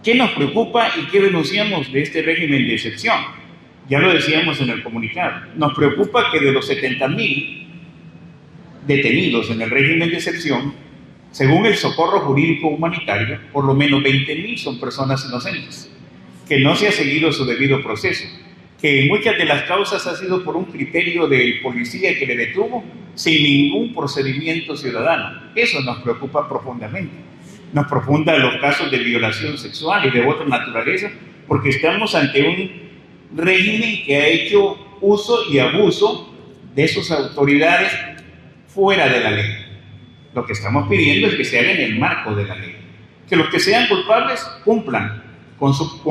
¿Qué nos preocupa y qué denunciamos de este régimen de excepción? Ya lo decíamos en el comunicado. Nos preocupa que de los 70.000 detenidos en el régimen de excepción, según el Socorro Jurídico Humanitario, por lo menos 20.000 son personas inocentes, que no se ha seguido su debido proceso, que en muchas de las causas ha sido por un criterio del policía que le detuvo sin ningún procedimiento ciudadano. Eso nos preocupa profundamente. Nos preocupan los casos de violación sexual y de otra naturaleza, porque estamos ante un régimen que ha hecho uso y abuso de sus autoridades fuera de la ley. Lo que estamos pidiendo es que se haga en el marco de la ley, que los que sean culpables cumplan con su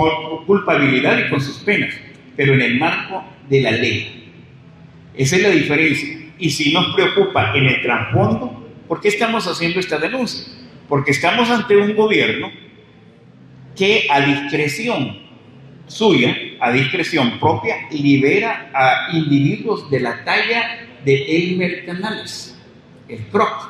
culpabilidad y con sus penas, pero en el marco de la ley. Esa es la diferencia. Y si nos preocupa en el trasfondo, ¿por qué estamos haciendo esta denuncia? Porque estamos ante un gobierno que a discreción suya, a discreción propia, libera a individuos de la talla de Elmer Canales, el CROC,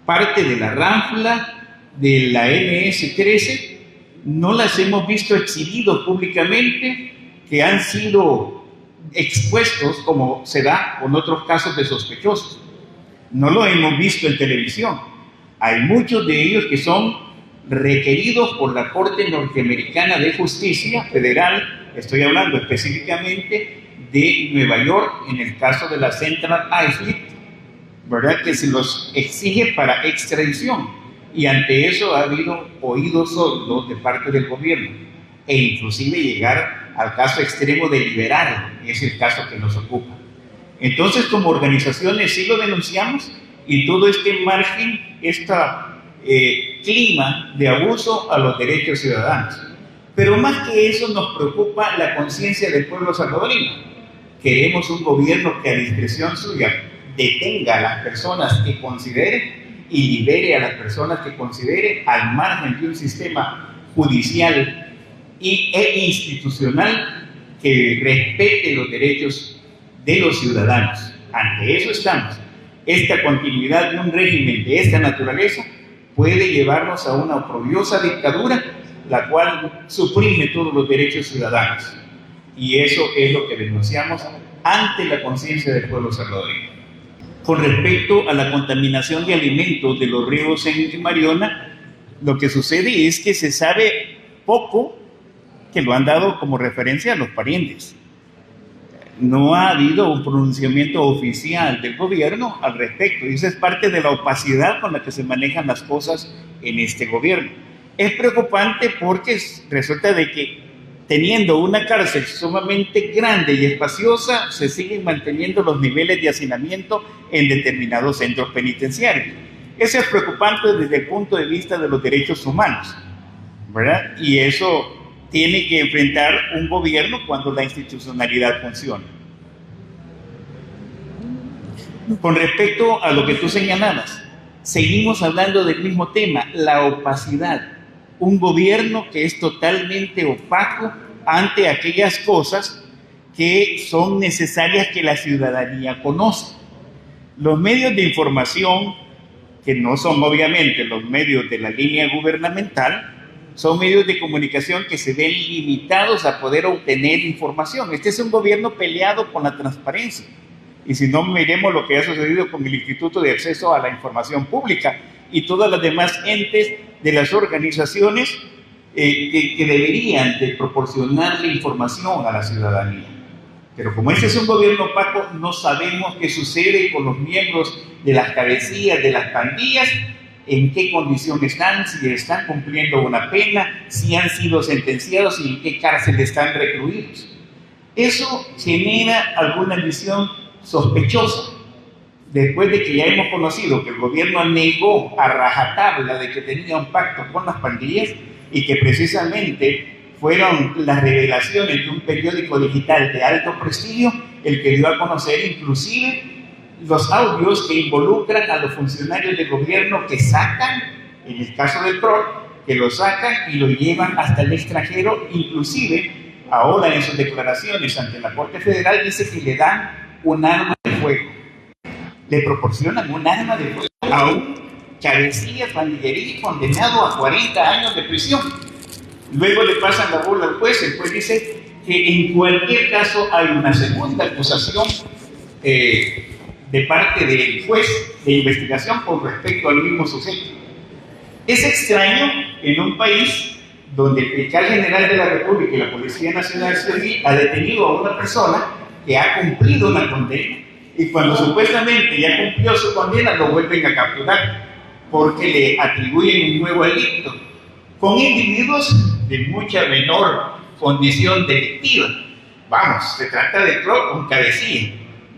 parte de la Ránfula, de la MS-13, no las hemos visto exhibidos públicamente, que han sido expuestos, como se da con otros casos de sospechosos. No lo hemos visto en televisión. Hay muchos de ellos que son requeridos por la Corte Norteamericana de Justicia Federal, estoy hablando específicamente de Nueva York, en el caso de la Central Island, ¿verdad?, que se los exige para extradición, y ante eso ha habido oídos sordos de parte del gobierno, e inclusive llegar al caso extremo de liberarlo, es el caso que nos ocupa. Entonces, como organizaciones sí lo denunciamos, y todo este margen, clima de abuso a los derechos ciudadanos. Pero más que eso nos preocupa la conciencia del pueblo salvadoreño. Queremos un gobierno que a discreción suya detenga a las personas que considere y libere a las personas que considere, al margen de un sistema judicial e institucional que respete los derechos de los ciudadanos. Ante eso estamos. Esta continuidad de un régimen de esta naturaleza puede llevarnos a una oprobiosa dictadura, la cual suprime todos los derechos ciudadanos. Y eso es lo que denunciamos ante la conciencia del pueblo salvadoreño. Con respecto a la contaminación de alimentos de los ríos en Mariona, lo que sucede es que se sabe poco, que lo han dado como referencia a los parientes. No ha habido un pronunciamiento oficial del gobierno al respecto, y esa es parte de la opacidad con la que se manejan las cosas en este gobierno. Es preocupante porque resulta de que, teniendo una cárcel sumamente grande y espaciosa, se siguen manteniendo los niveles de hacinamiento en determinados centros penitenciarios. Eso es preocupante desde el punto de vista de los derechos humanos, ¿verdad? Y eso tiene que enfrentar un gobierno cuando la institucionalidad funciona. Con respecto a lo que tú señalabas, seguimos hablando del mismo tema, la opacidad. Un gobierno que es totalmente opaco ante aquellas cosas que son necesarias que la ciudadanía conozca. Los medios de información, que no son obviamente los medios de la línea gubernamental, son medios de comunicación que se ven limitados a poder obtener información. Este es un gobierno peleado con la transparencia. Y si no, miremos lo que ha sucedido con el Instituto de Acceso a la Información Pública y todas las demás entes de las organizaciones que deberían de proporcionarle información a la ciudadanía. Pero como este es un gobierno opaco, no sabemos qué sucede con los miembros de las cabecillas de las pandillas, en qué condición están, si están cumpliendo una pena, si han sido sentenciados y en qué cárcel están recluidos. Eso genera alguna visión sospechosa. Después de que ya hemos conocido que el gobierno negó a rajatabla de que tenía un pacto con las pandillas y que precisamente fueron las revelaciones de un periódico digital de alto prestigio el que dio a conocer inclusive los audios que involucran a los funcionarios del gobierno que sacan, en el caso del PROC, que lo sacan y lo llevan hasta el extranjero. Inclusive ahora en sus declaraciones ante la Corte Federal dice que le dan un arma de fuego, le proporcionan un arma de fuego a un cabecilla pandilleril condenado a 40 años de prisión. Luego le pasan la bola al juez, el juez dice que en cualquier caso hay una segunda acusación de parte del juez de investigación con respecto al mismo sujeto. Es extraño que en un país donde el fiscal general de la República y la Policía Nacional Civil ha detenido a una persona que ha cumplido una condena, y cuando supuestamente ya cumplió su condena lo vuelven a capturar porque le atribuyen un nuevo delito con individuos de mucha menor condición delictiva. Vamos, se trata de PRO con cabecilla.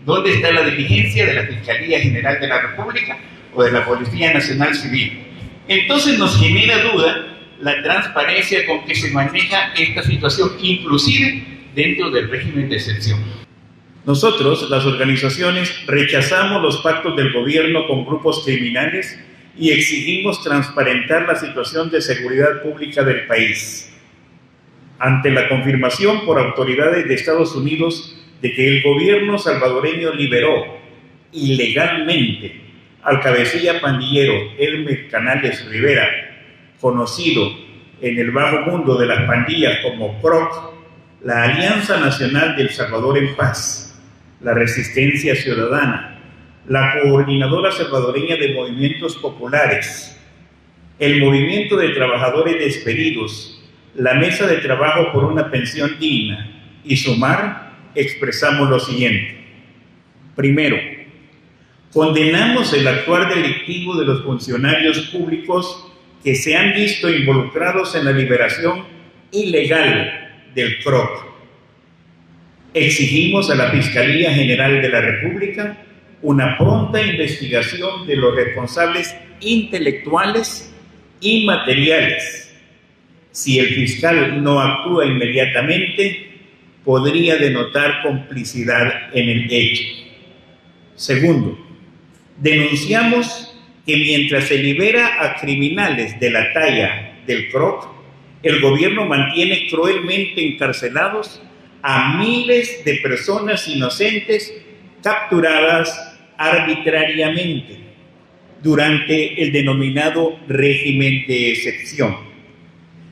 ¿Dónde está la diligencia de la Fiscalía General de la República o de la Policía Nacional Civil? Entonces nos genera duda la transparencia con que se maneja esta situación, inclusive dentro del régimen de excepción. Nosotros, las organizaciones, rechazamos los pactos del gobierno con grupos criminales y exigimos transparentar la situación de seguridad pública del país. Ante la confirmación por autoridades de Estados Unidos de que el gobierno salvadoreño liberó ilegalmente al cabecilla pandillero Elmer Canales Rivera, conocido en el bajo mundo de las pandillas como CROC, la Alianza Nacional del Salvador en Paz, la Resistencia Ciudadana, la Coordinadora Salvadoreña de Movimientos Populares, el Movimiento de Trabajadores Despedidos, la Mesa de Trabajo por una Pensión Digna y SUMAR, expresamos lo siguiente. Primero, condenamos el actuar delictivo de los funcionarios públicos que se han visto involucrados en la liberación ilegal del CROC. Exigimos a la Fiscalía General de la República una pronta investigación de los responsables intelectuales y materiales. Si el fiscal no actúa inmediatamente, podría denotar complicidad en el hecho. Segundo, denunciamos que mientras se libera a criminales de la talla del CROC, el gobierno mantiene cruelmente encarcelados a miles de personas inocentes capturadas arbitrariamente durante el denominado régimen de excepción.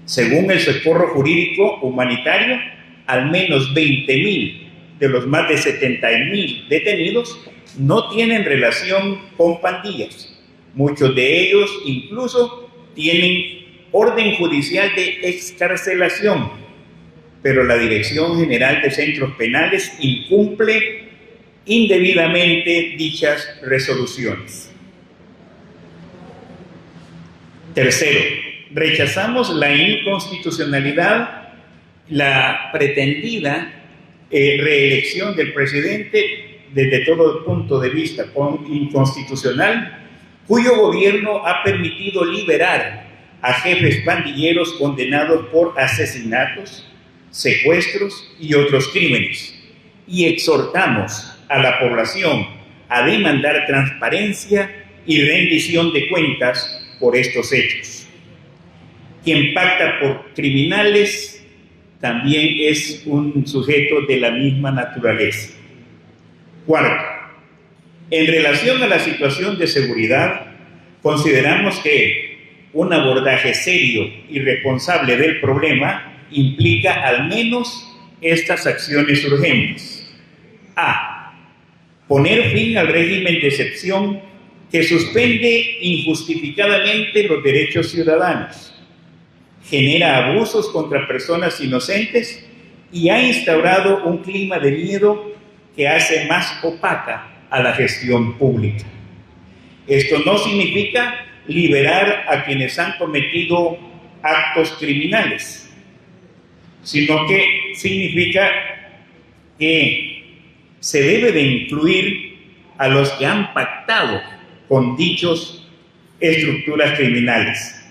Según el socorro jurídico humanitario, al menos 20,000 de los más de 70,000 detenidos no tienen relación con pandillas. Muchos de ellos incluso tienen orden judicial de excarcelación, pero la Dirección General de Centros Penales incumple indebidamente dichas resoluciones. Tercero, rechazamos la inconstitucionalidad, la pretendida reelección del presidente desde todo punto de vista inconstitucional, cuyo gobierno ha permitido liberar a jefes pandilleros condenados por asesinatos, secuestros y otros crímenes, y exhortamos a la población a demandar transparencia y rendición de cuentas por estos hechos. Quien pacta por criminales también es un sujeto de la misma naturaleza. Cuarto, en relación a la situación de seguridad, consideramos que un abordaje serio y responsable del problema implica al menos estas acciones urgentes. A. Poner fin al régimen de excepción que suspende injustificadamente los derechos ciudadanos, genera abusos contra personas inocentes y ha instaurado un clima de miedo que hace más opaca a la gestión pública. Esto no significa liberar a quienes han cometido actos criminales, sino que significa que se debe de incluir a los que han pactado con dichas estructuras criminales.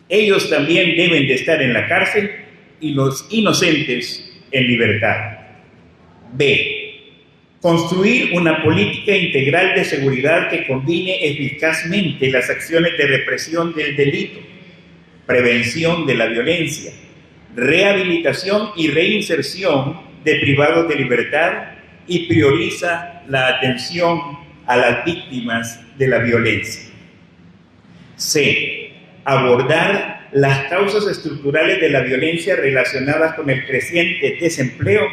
Ellos también deben de estar en la cárcel y los inocentes en libertad. B. Construir una política integral de seguridad que combine eficazmente las acciones de represión del delito, prevención de la violencia, rehabilitación y reinserción de privados de libertad y prioriza la atención a las víctimas de la violencia. C. Abordar las causas estructurales de la violencia relacionadas con el creciente desempleo,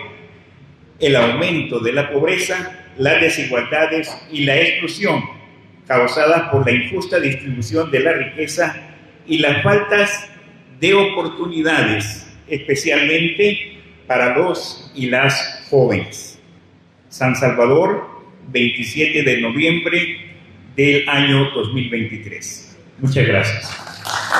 el aumento de la pobreza, las desigualdades y la exclusión causadas por la injusta distribución de la riqueza y las faltas de oportunidades, especialmente para los y las jóvenes. San Salvador, 27 de noviembre del año 2023. Muchas gracias.